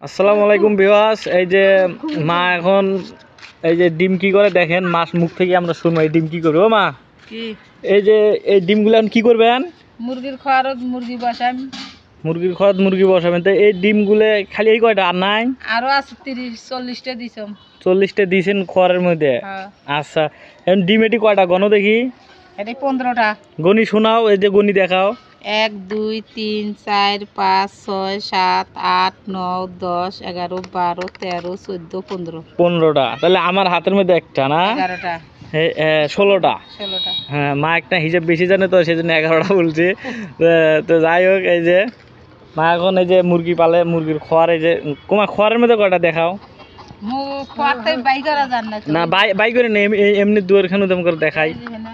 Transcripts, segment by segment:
আসসালামু আলাইকুম ভিউয়ার্স। এই যে মা এখন এই যে ডিম কি করে দেখেন, মাছ মুখ থেকে আমরা শুনবো এই ডিম কি করবে। ও মা, কি এই যে এই ডিমগুলো এখন কি করবেন? মুরগির খাওয়ার মুরগি বসাম। মুরগির খড় মুরগি বসাবেন। তো এই ডিমগুলো খালি এই কয়টা আর নাই? আরো আছে 30-40টা দিছম। 40টা দিয়েছেন খড়ের মধ্যে? হ্যাঁ, আচ্ছা, এখন ডিম এটি কয়টা গণ দেখি, এটা 15টা। গনি শোনাও, এই যে গনি দেখাও। 1 2 3 4 5 6 7 8 9 10 11 12 13 14 15 15টা। তাহলে আমার হাতের মধ্যে একটা না, 11টা 16টা। 16টা। হ্যাঁ, মা একটা হিসাব বেশি জানে তো সেই জন্য 11টা বলছে। তো যাই হোক, এই যে মা এখন এই যে মুরগি পালে, মুরগির খড়, এই যে তোমার খড়ের মধ্যে কয়টা দেখাও। মুখ খাওয়াতে বাই করা যান না তো। না, বাই করে নেই, এমনি দুয়ারখানে তেমন করে দেখাই। এই যে না,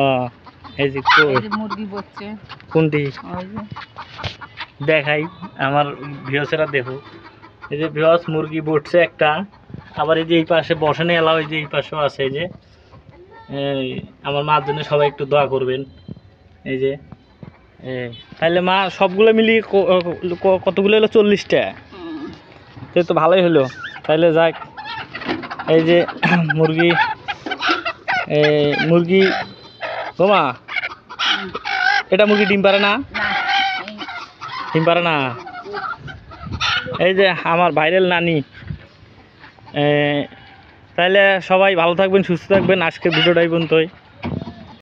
ও, এই যে এই যে মুরগি বসছে। কোনটি ওই যে দেখাই আমার ভিউয়ার্সরা দেখো। এই যে ভিউয়ার্স, মুরগি বসছে একটা, আবার এই যে এই পাশে বসানো এলাও, এই যে এই পাশেও আছে। এই যে এই আমার মার জন্য সবাই একটু দোয়া করবেন। এই যে তাহলে মা সবগুলো মিলিয়ে কতগুলো হলো? 40টা। তো ভালোই হলো তাহলে। যাক, এই যে মুরগি, মুরগি গোমা, এটা মুরগি ডিম পারে না? না, এই ডিম পারে না। এই যে আমার ভাইরাল নানি। তাহলে সবাই ভালো থাকবেন, সুস্থ থাকবেন। আজকের ভিডিওটাই পর্যন্তই।